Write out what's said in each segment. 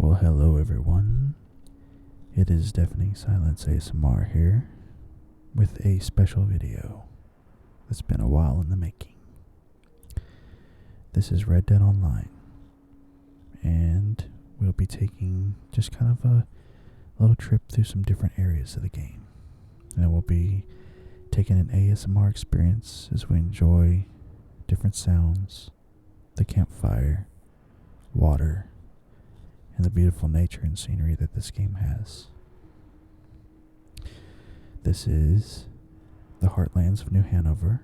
Well, hello everyone. It is Deafening Silence ASMR here with a special video that's been a while in the making. This is Red Dead Online, and we'll be taking just kind of a little trip through some different areas of the game. And we'll be taking an ASMR experience as we enjoy different sounds, the campfire, water, and the beautiful nature and scenery that this game has. This is the heartlands of New Hanover,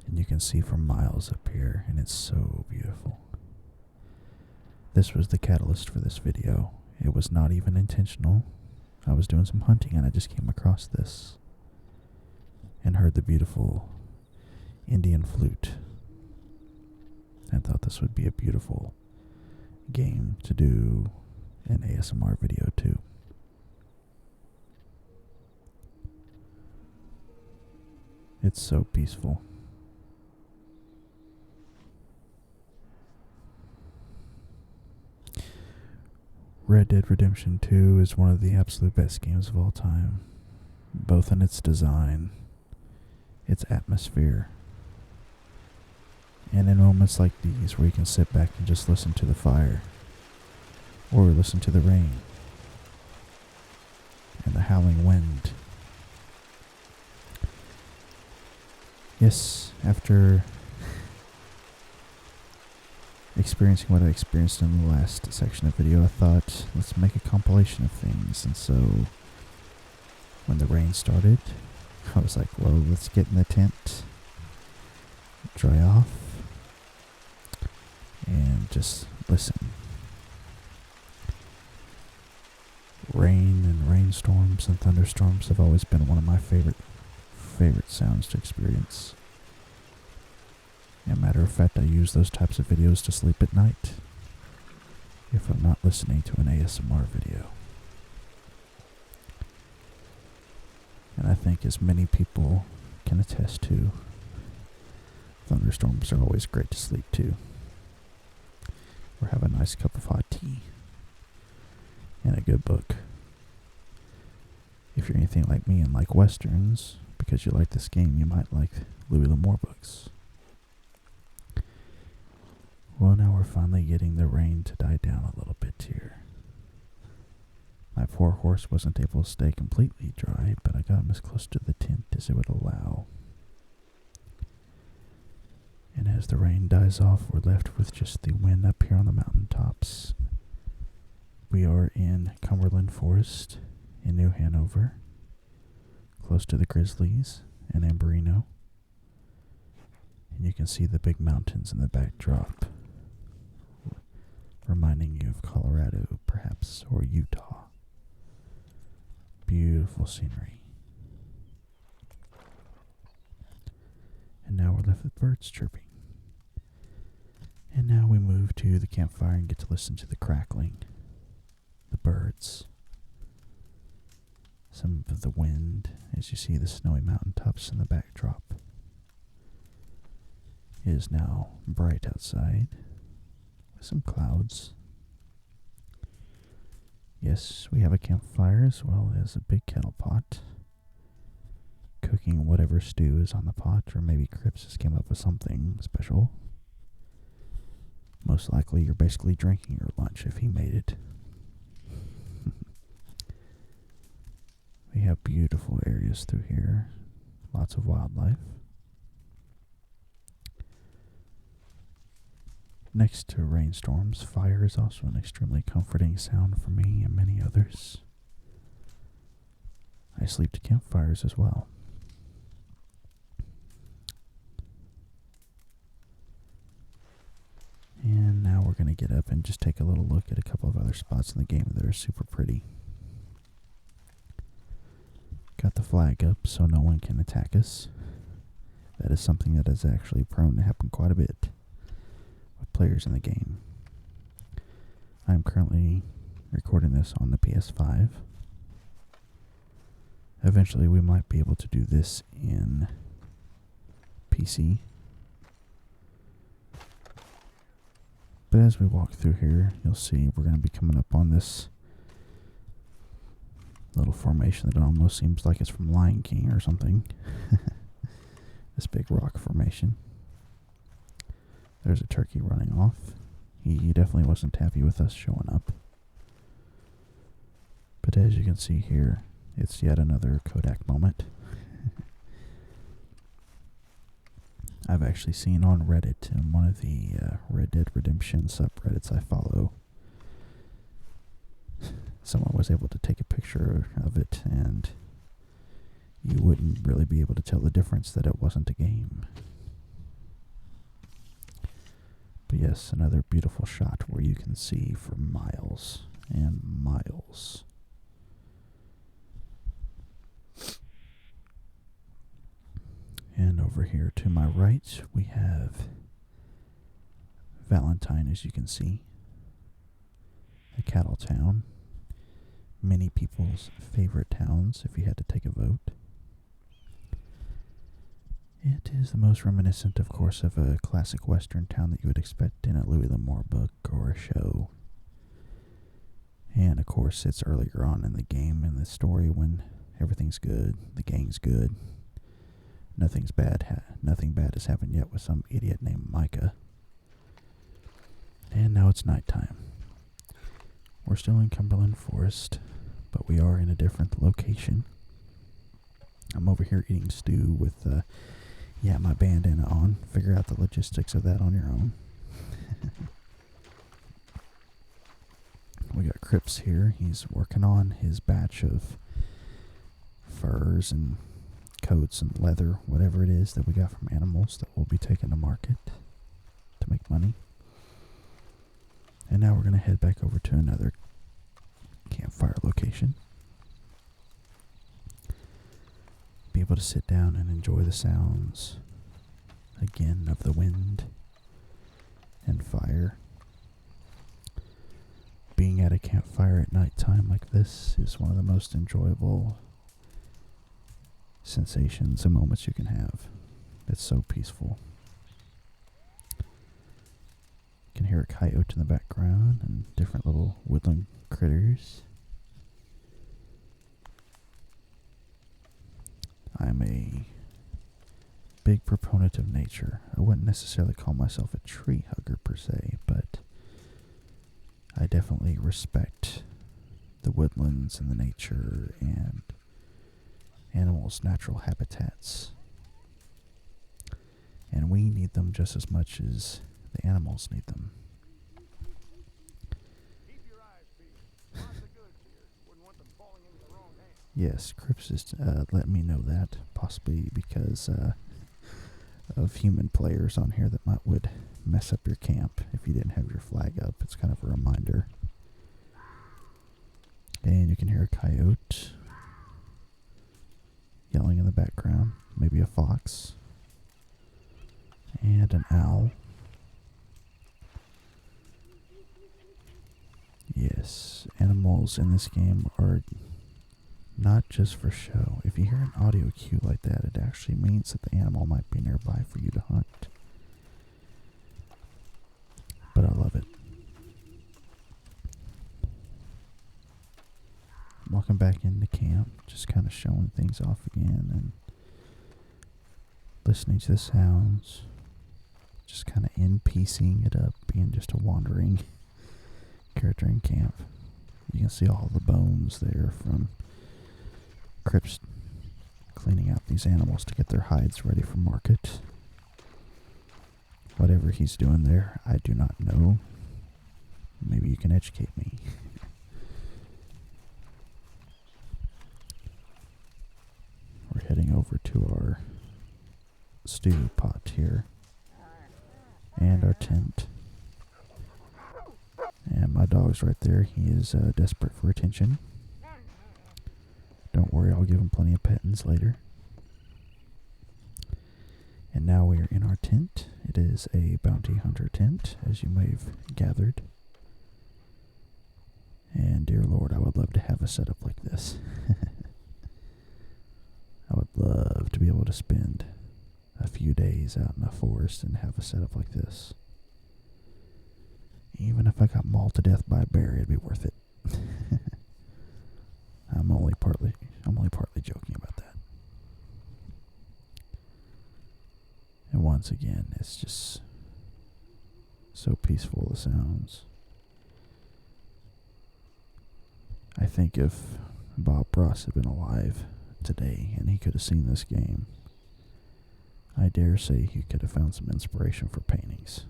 and you can see for miles up here, and it's so beautiful. This was the catalyst for this video. It was not even intentional. I was doing some hunting and I just came across this and heard the beautiful Indian flute. I thought this would be a beautiful game to do an ASMR video too. It's so peaceful. Red Dead Redemption 2 is one of the absolute best games of all time, both in its design, its atmosphere, and in moments like these where you can sit back and just listen to the fire, or listen to the rain, and the howling wind. Yes, after experiencing what I experienced in the last section of the video, I thought, let's make a compilation of things. And so, when the rain started, I was like, well, let's get in the tent, dry off, and just listen. Rain and rainstorms and thunderstorms have always been one of my favorite sounds to experience. As a matter of fact, I use those types of videos to sleep at night if I'm not listening to an ASMR video. And I think, as many people can attest to, thunderstorms are always great to sleep to. Or have a nice cup of hot tea and a good book. If you're anything like me and like westerns, because you like this game, you might like Louis L'Amour books. Well, now we're finally getting the rain to die down a little bit here. My poor horse wasn't able to stay completely dry, but I got him as close to the tent as it would allow. And as the rain dies off, we're left with just the wind up here on the mountaintops. We are in Cumberland Forest in New Hanover, close to the Grizzlies and Amberino. And you can see the big mountains in the backdrop, reminding you of Colorado, perhaps, or Utah. Beautiful scenery. And now we're left with birds chirping. And now we move to the campfire and get to listen to the crackling, the birds, some of the wind as you see the snowy mountaintops in the backdrop. It is now bright outside with some clouds. Yes, we have a campfire as well as a big kettle pot, cooking whatever stew is on the pot, or maybe Crips just came up with something special. Most likely you're basically drinking your lunch if he made it. We have beautiful areas through here, lots of wildlife. Next to rainstorms, fire is also an extremely comforting sound for me and many others. I sleep to campfires as well. And now we're going to get up and just take a little look at a couple of other spots in the game that are super pretty. Got the flag up so no one can attack us. That is something that is actually prone to happen quite a bit with players in the game. I'm currently recording this on the PS5. Eventually we might be able to do this in PC. But as we walk through here, you'll see we're going to be coming up on this little formation that almost seems like it's from Lion King or something. This big rock formation. There's a turkey running off. He definitely wasn't happy with us showing up. But as you can see here, it's yet another Kodak moment. I've actually seen on Reddit, in one of the Red Dead Redemption subreddits I follow, someone was able to take a picture of it, and you wouldn't really be able to tell the difference that it wasn't a game. But yes, another beautiful shot where you can see for miles and miles. And over here to my right, we have Valentine, as you can see. A cattle town. Many people's favorite towns, if you had to take a vote. It is the most reminiscent, of course, of a classic western town that you would expect in a Louis L'Amour book or a show. And, of course, it's earlier on in the game, in the story, when everything's good, the gang's good. Nothing bad has happened yet with some idiot named Micah. And now it's nighttime. We're still in Cumberland Forest, but we are in a different location. I'm over here eating stew with, my bandana on. Figure out the logistics of that on your own. We got Cripps here. He's working on his batch of furs and coats and leather, whatever it is that we got from animals that we'll be taking to market to make money. And now we're going to head back over to another campfire location. Be able to sit down and enjoy the sounds again of the wind and fire. Being at a campfire at nighttime like this is one of the most enjoyable sensations and moments you can have. It's so peaceful. You can hear a coyote in the background and different little woodland critters. I'm a big proponent of nature. I wouldn't necessarily call myself a tree hugger per se, but I definitely respect the woodlands and the nature and animals' natural habitats. And we need them just as much as the animals need them. Keep your eyes peeled. Lots of goods here. Wouldn't want them falling into the wrong hands. Yes, Cripps just let me know that, possibly because of human players on here that would mess up your camp if you didn't have your flag up. It's kind of a reminder. And you can hear a coyote yelling in the background, maybe a fox, and an owl. Yes, animals in this game are not just for show. If you hear an audio cue like that, it actually means that the animal might be nearby for you to hunt. But I love it. Walking back into camp, just kind of showing things off again and listening to the sounds, just kind of in-piecing it up, being just a wandering character in camp. You can see all the bones there from Cripps cleaning out these animals to get their hides ready for market. Whatever he's doing there, I do not know. Maybe you can educate me. We're heading over to our stew pot here and our tent. And my dog's right there. He is desperate for attention. Don't worry, I'll give him plenty of pettings later. And now we are in our tent. It is a bounty hunter tent, as you may have gathered. And dear Lord, I would love to have a setup like this. I would love to be able to spend a few days out in the forest and have a setup like this. Even if I got mauled to death by a bear, it'd be worth it. I'm only partly joking about that. And once again, it's just so peaceful, the sounds. I think if Bob Ross had been alive today and he could have seen this game, I dare say he could have found some inspiration for paintings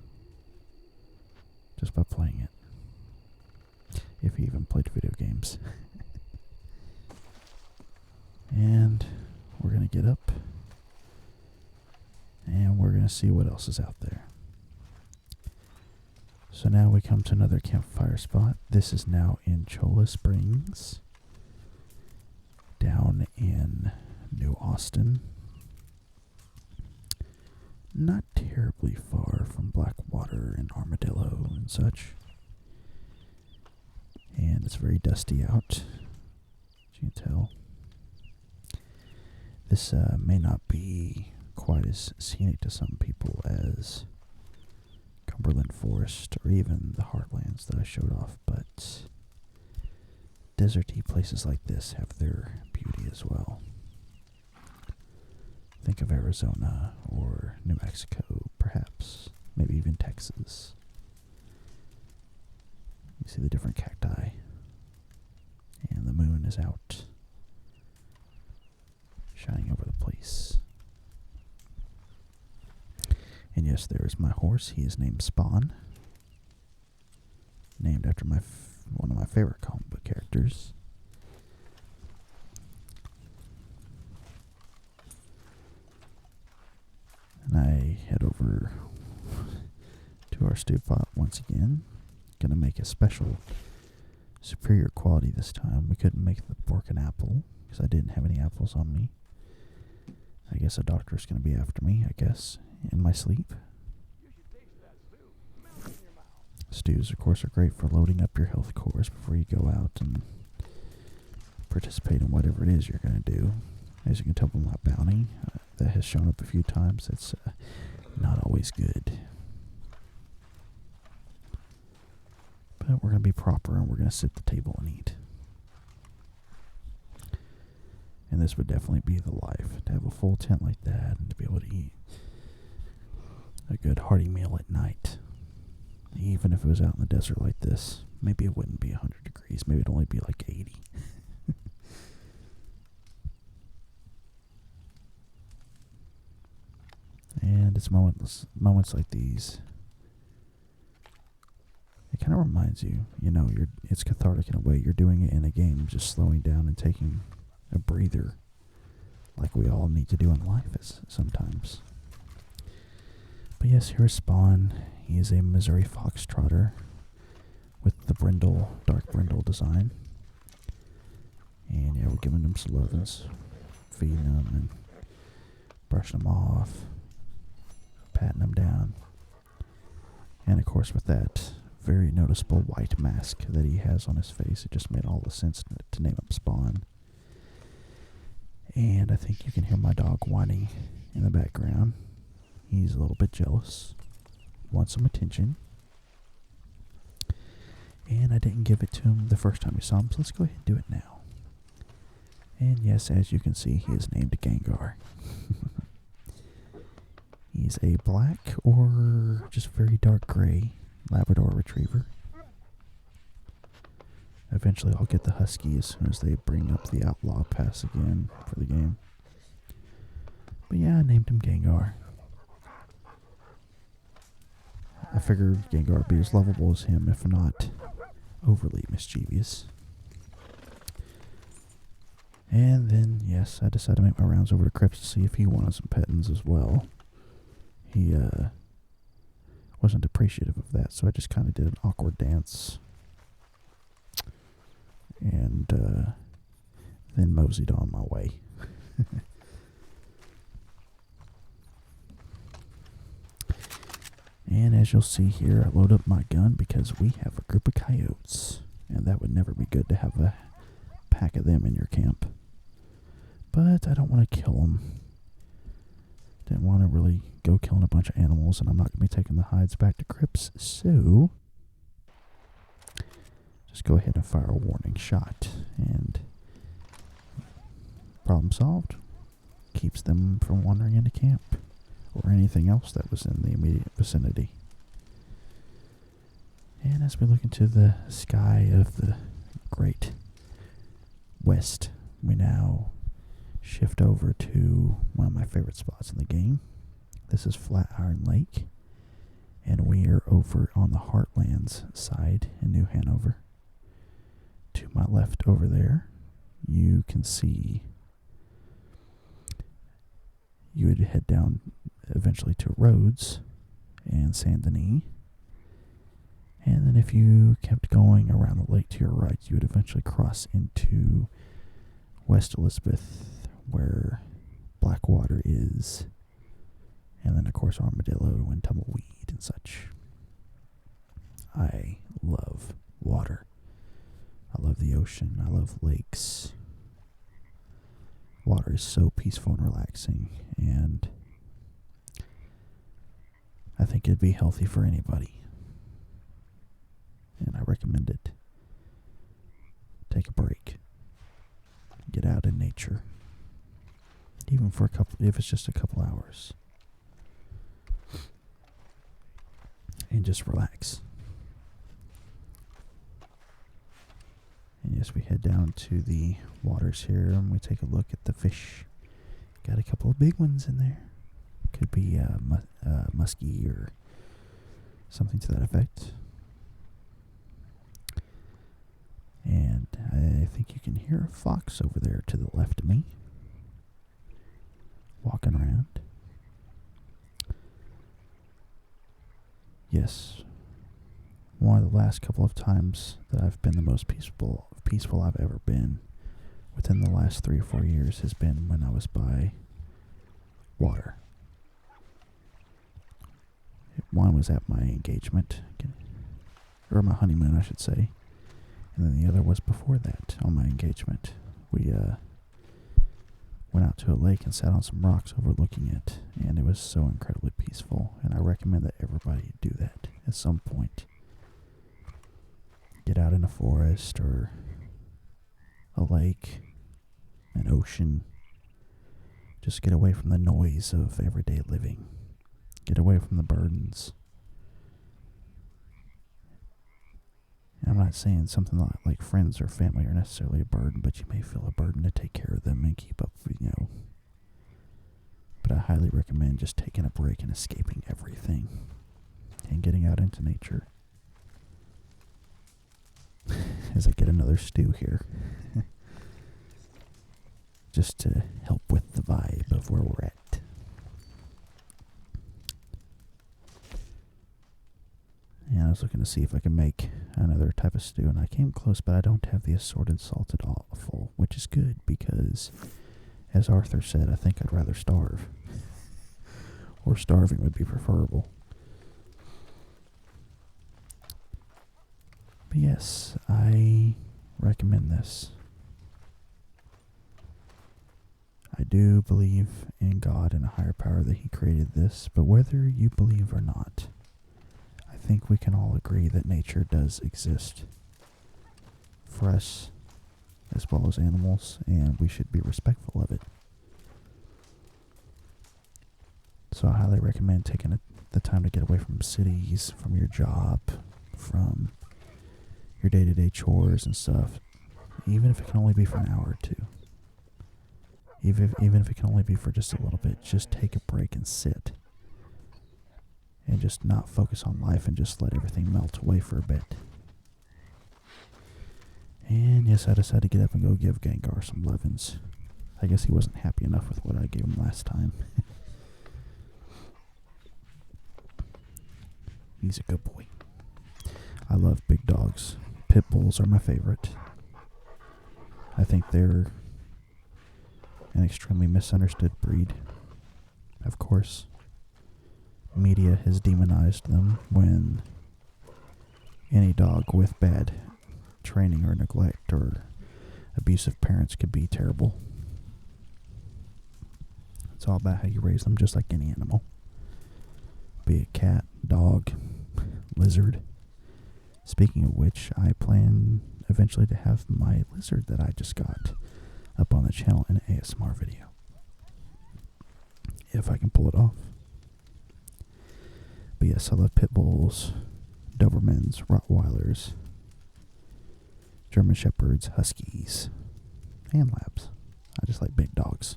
just by playing it, if he even played video games. And we're going to get up and we're going to see what else is out there. So now we come to another campfire spot. This is now in Cholla Springs, down in New Austin. Not terribly far from Blackwater and Armadillo and such. And it's very dusty out, as you can tell. This may not be quite as scenic to some people as Cumberland Forest or even the Heartlands that I showed off, but deserty places like this have their beauty as well. Think of Arizona or New Mexico, perhaps, maybe even Texas. You see the different cacti, and the moon is out, shining over the place. And yes, there is my horse. He is named Spawn, named after one of my favorite comic book characters. And I head over to our stew pot once again. Gonna make a special superior quality this time. We couldn't make the pork and apple because I didn't have any apples on me. I guess a doctor's gonna be after me, I guess, in my sleep. You should taste that stew. Melt in your mouth. Stews, of course, are great for loading up your health cores before you go out and participate in whatever it is you're going to do. As you can tell from my bounty, that has shown up a few times. It's not always good. But we're going to be proper and we're going to sit at the table and eat. And this would definitely be the life, to have a full tent like that and to be able to eat a good hearty meal at night. Even if it was out in the desert like this, maybe it wouldn't be 100 degrees. Maybe it'd only be like 80. And it's moments like these. It kind of reminds you, it's cathartic in a way. You're doing it in a game, just slowing down and taking a breather, like we all need to do in life sometimes. But yes, here's Spawn. He is a Missouri Foxtrotter with the dark brindle design. And yeah, we're giving him some lovins, feeding him and brushing him off, patting him down. And of course with that very noticeable white mask that he has on his face, it just made all the sense to name him Spawn. And I think you can hear my dog whining in the background. He's a little bit jealous, wants some attention. And I didn't give it to him the first time we saw him, so let's go ahead and do it now. And yes, as you can see, he is named Gengar. He's a black or just very dark gray Labrador Retriever. Eventually I'll get the Husky as soon as they bring up the Outlaw pass again for the game. But yeah, I named him Gengar. I figured Gengar would be as lovable as him, if not overly mischievous. And then, yes, I decided to make my rounds over to Crips to see if he wanted some pettings as well. He wasn't appreciative of that, so I just kind of did an awkward dance. And then moseyed on my way. And as you'll see here, I load up my gun because we have a group of coyotes. And that would never be good to have a pack of them in your camp. But I don't want to kill them. Didn't want to really go killing a bunch of animals, and I'm not going to be taking the hides back to Crips. So, just go ahead and fire a warning shot, and problem solved. Keeps them from wandering into camp or anything else that was in the immediate vicinity. And as we look into the sky of the great west, we now shift over to one of my favorite spots in the game. This is Flatiron Lake, and we are over on the Heartlands side in New Hanover. To my left over there, you can see you would head down eventually to Rhodes and Saint Denis. And then if you kept going around the lake to your right, you would eventually cross into West Elizabeth, where Blackwater is. And then, of course, Armadillo and Tumbleweed and such. I love water. I love the ocean. I love lakes. Water is so peaceful and relaxing, and I think it'd be healthy for anybody. And I recommend it. Take a break. Get out in nature. Even for if it's just a couple hours. And just relax. And yes, we head down to the waters here and we take a look at the fish. Got a couple of big ones in there. Could be muskie or something to that effect. And I think you can hear a fox over there to the left of me. Walking around. Yes. One of the last couple of times that I've been the most peaceful I've ever been within the last 3 or 4 years has been when I was by water. One was at my engagement, or my honeymoon, I should say. And then the other was before that, on my engagement. We went out to a lake and sat on some rocks overlooking it, and it was so incredibly peaceful, and I recommend that everybody do that at some point. Get out in a forest or a lake, an ocean. Just get away from the noise of everyday living. Get away from the burdens. I'm not saying something like friends or family are necessarily a burden, but you may feel a burden to take care of them and keep up with, But I highly recommend just taking a break and escaping everything and getting out into nature. As I get another stew here. Just to help with the vibe of where we're at. And I was looking to see if I could make another type of stew, and I came close, but I don't have the assorted salted offal, which is good because, as Arthur said, I think I'd rather starve. Or starving would be preferable. But yes, I recommend this. I do believe in God and a higher power that He created this, but whether you believe or not, I think we can all agree that nature does exist for us as well as animals, and we should be respectful of it. So I highly recommend taking the time to get away from cities, from your job, from your day-to-day chores and stuff, even if it can only be for an hour or two. Even if it can only be for just a little bit, just take a break and sit. And just not focus on life and just let everything melt away for a bit. And yes, I decided to get up and go give Gengar some lovin's. I guess he wasn't happy enough with what I gave him last time. He's a good boy. I love big dogs. Pit bulls are my favorite. I think they're an extremely misunderstood breed. Of course, media has demonized them when any dog with bad training or neglect or abusive parents could be terrible. It's all about how you raise them, just like any animal. Be it cat, dog, lizard, Speaking of which, I plan eventually to have my lizard that I just got up on the channel in an ASMR video. If I can pull it off. But yes, I love pit bulls, Dobermans, Rottweilers, German Shepherds, Huskies, and Labs. I just like big dogs.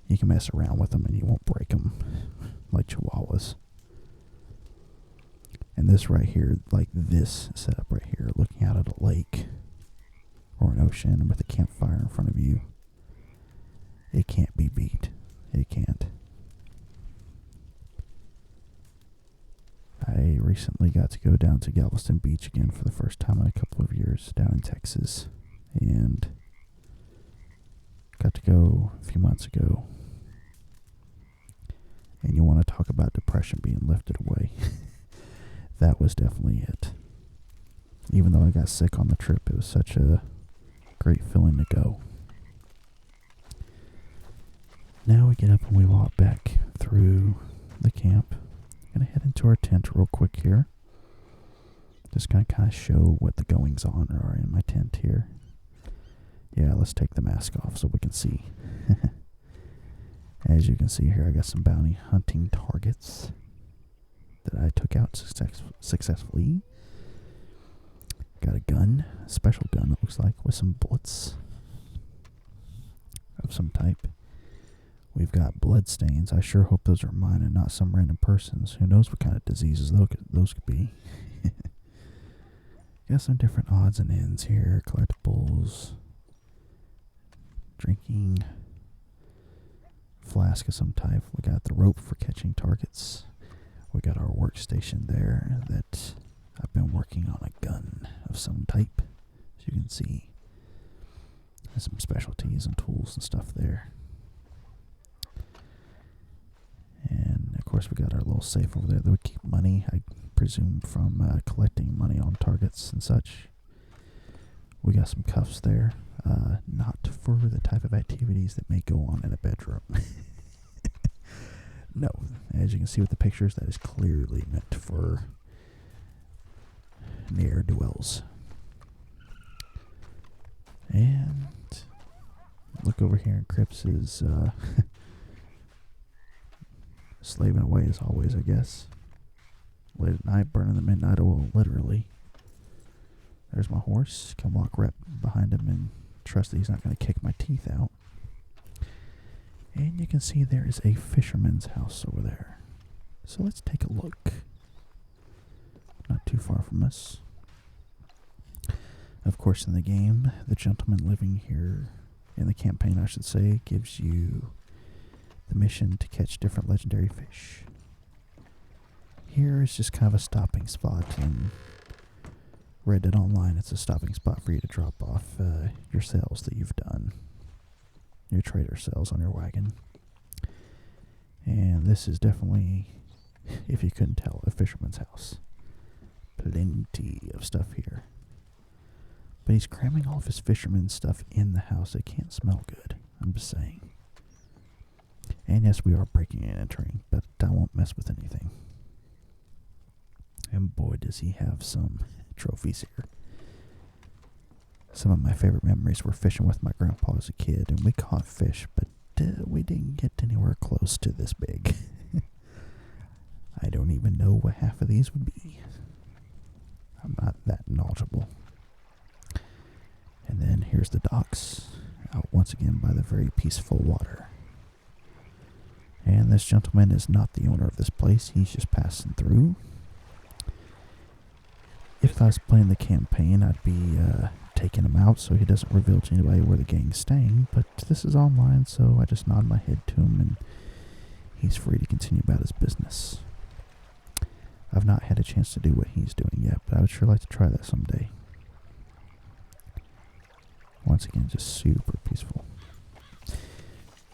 You can mess around with them and you won't break them like Chihuahuas. And this right here, like this setup right here, looking out at a lake or an ocean with a campfire in front of you, it can't be beat. It can't. I recently got to go down to Galveston Beach again for the first time in a couple of years down in Texas. And got to go a few months ago. And you want to talk about depression being lifted away. That was definitely it. Even though I got sick on the trip, it was such a great feeling to go. Now we get up and we walk back through the camp. I'm going to head into our tent real quick here. Just going to kind of show what the goings on are in my tent here. Yeah, let's take the mask off so we can see. As you can see here, I got some bounty hunting targets that I took out successfully. Got a gun, a special gun it looks like, with some bullets of some type. We've got blood stains. I sure hope those are mine and not some random person's. Who knows what kind of diseases those could be. Got some different odds and ends here. Collectibles. Drinking. Flask of some type. We got the rope for catching targets. We got our workstation there that I've been working on a gun of some type. As you can see. There's some specialties and tools and stuff there. And of course we got our little safe over there that would keep money, I presume from collecting money on targets and such. We got some cuffs there, not for the type of activities that may go on in a bedroom. No, as you can see with the pictures, that is clearly meant for ne'er-do-wells. And look over here, and Crips is slaving away as always, I guess. Late at night, burning the midnight oil, literally. There's my horse. Can walk right behind him and trust that he's not going to kick my teeth out. And you can see there is a fisherman's house over there. So let's take a look. Not too far from us. Of course, in the game, the gentleman living here, in the campaign I should say, gives you the mission to catch different legendary fish. Here is just kind of a stopping spot in Reddit Online. It's a stopping spot for you to drop off your sales that you've done. Your trader sales on your wagon. And this is definitely, if you couldn't tell, a fisherman's house. Plenty of stuff here. But he's cramming all of his fisherman stuff in the house. It can't smell good. I'm just saying. And yes, we are breaking and entering, but I won't mess with anything. And boy, does he have some trophies here. Some of my favorite memories were fishing with my grandpa as a kid, and we caught fish, but we didn't get anywhere close to this big. I don't even know what half of these would be. I'm not that knowledgeable. And then here's the docks, out once again by the very peaceful water. And this gentleman is not the owner of this place, he's just passing through. If I was playing the campaign, I'd be taking him out so he doesn't reveal to anybody where the gang's staying, but this is online, so I just nod my head to him and he's free to continue about his business. I've not had a chance to do what he's doing yet, but I would sure like to try that someday. Once again, just super peaceful.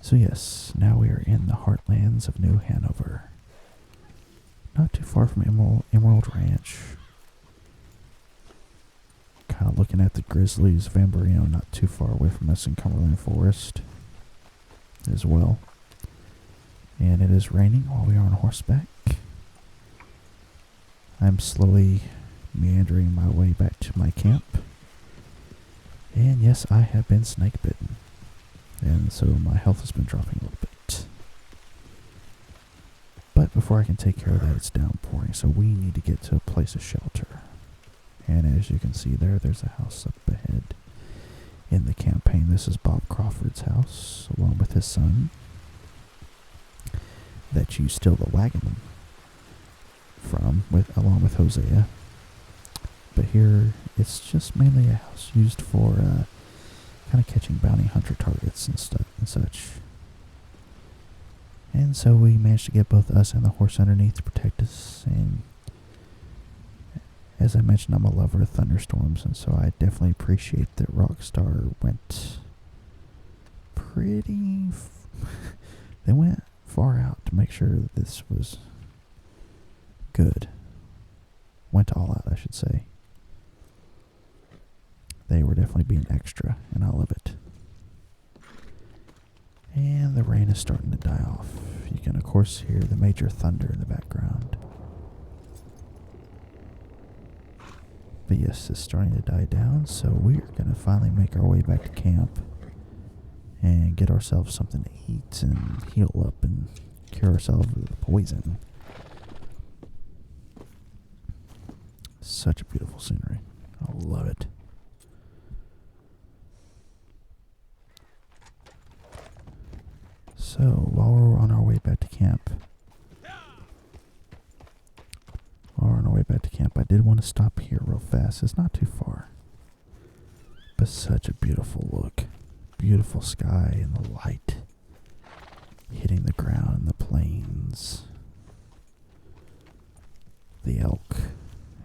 So yes, now we are in the heartlands of New Hanover. Not too far from Emerald Ranch. Kind of looking at the Grizzlies of Amberino, not too far away from us in Cumberland Forest as well. And it is raining while we are on horseback. I'm slowly meandering my way back to my camp. And yes, I have been snake bitten. And so my health has been dropping a little bit. But before I can take care of that, it's downpouring, so we need to get to a place of shelter. And as you can see there, there's a house up ahead. In the campaign, this is Bob Crawford's house, along with his son, that you steal the wagon from, along with Hosea. But here, it's just mainly a house used for kind of catching bounty hunter targets and stuff and such. And so we managed to get both us and the horse underneath to protect us. And as I mentioned, I'm a lover of thunderstorms, and so I definitely appreciate that Rockstar went they went far out to make sure that this was good. Went all out, I should say. They were definitely being extra, and I love it. And the rain is starting to die off. You can, of course, hear the major thunder in the background. But yes, it's starting to die down, so we're going to finally make our way back to camp and get ourselves something to eat and heal up and cure ourselves of the poison. Such a beautiful scenery. I love it. So, while we're on our way back to camp, I did want to stop here real fast. It's not too far. But such a beautiful look. Beautiful sky and the light hitting the ground and the plains. The elk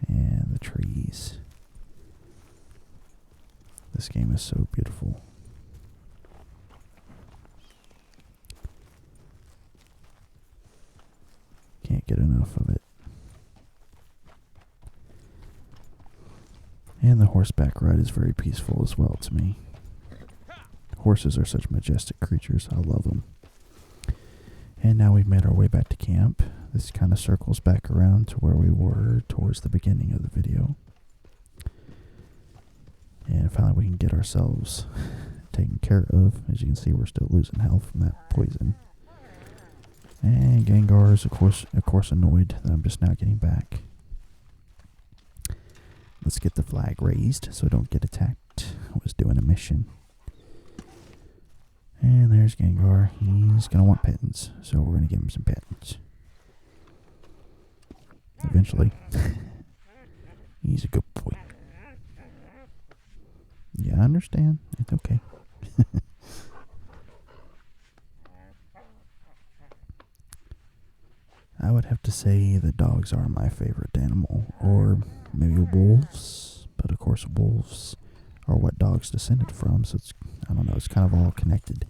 and the trees. This game is so beautiful. Can't get enough of it. And the horseback ride is very peaceful as well to me. Horses are such majestic creatures. I love them. And now we've made our way back to camp. This kind of circles back around to where we were towards the beginning of the video. And finally we can get ourselves taken care of. As you can see, we're still losing health from that poison. And Gengar is of course annoyed that I'm just now getting back. Let's get the flag raised so I don't get attacked. I was doing a mission. And there's Gengar. He's going to want pettins, so we're going to give him some pettins. Eventually. He's a good boy. Yeah, I understand. It's okay. I would have to say the dogs are my favorite animal, or maybe wolves, but of course wolves are what dogs descended from, so it's, I don't know, it's kind of all connected.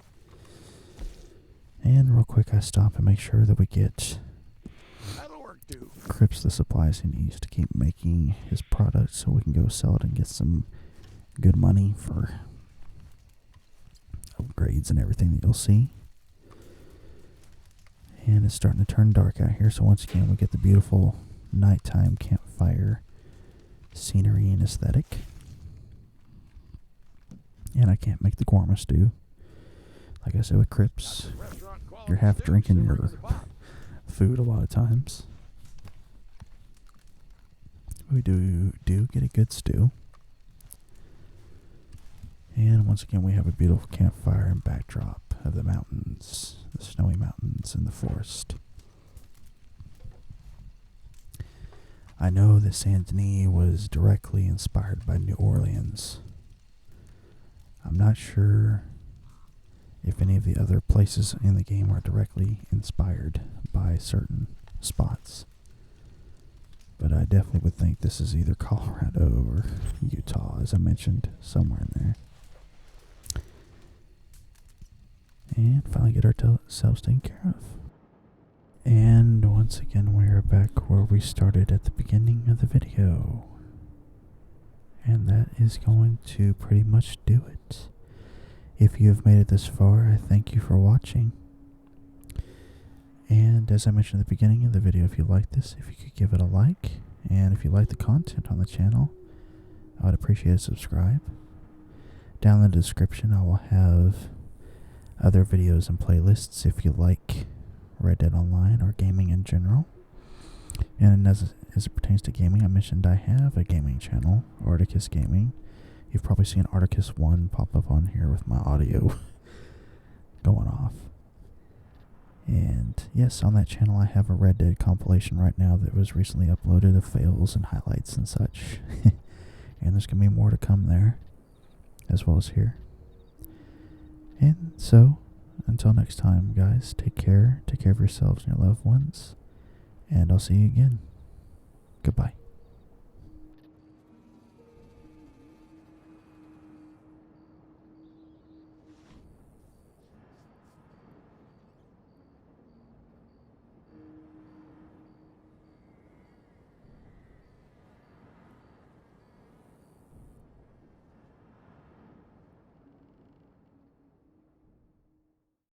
And real quick, I stop and make sure that we get Crips the supplies he needs to keep making his product so we can go sell it and get some good money for upgrades and everything that you'll see. And it's starting to turn dark out here, so once again we get the beautiful nighttime campfire scenery and aesthetic. And I can't make the korma stew. Like I said with Crips, you're half drinking your food a lot of times. We do get a good stew. And once again we have a beautiful campfire and backdrop of the mountains, the snowy mountains and the forest. I know that Saint Denis was directly inspired by New Orleans. I'm not sure if any of the other places in the game are directly inspired by certain spots. But I definitely would think this is either Colorado or Utah, as I mentioned, somewhere in there. And finally get ourselves taken care of. And once again we are back where we started at the beginning of the video. And that is going to pretty much do it. If you have made it this far, I thank you for watching. And as I mentioned at the beginning of the video, if you like this, if you could give it a like And if you like the content on the channel, I would appreciate a subscribe. Down in the description, I will have other videos and playlists if you like Red Dead Online or gaming in general. And as it pertains to gaming, I mentioned I have a gaming channel, Articus Gaming. You've probably seen Articus 1 pop up on here with my audio going off. And yes, on that channel I have a Red Dead compilation right now that was recently uploaded of fails and highlights and such. And there's going to be more to come there, as well as here. And so, until next time, guys, take care of yourselves and your loved ones, and I'll see you again. Goodbye.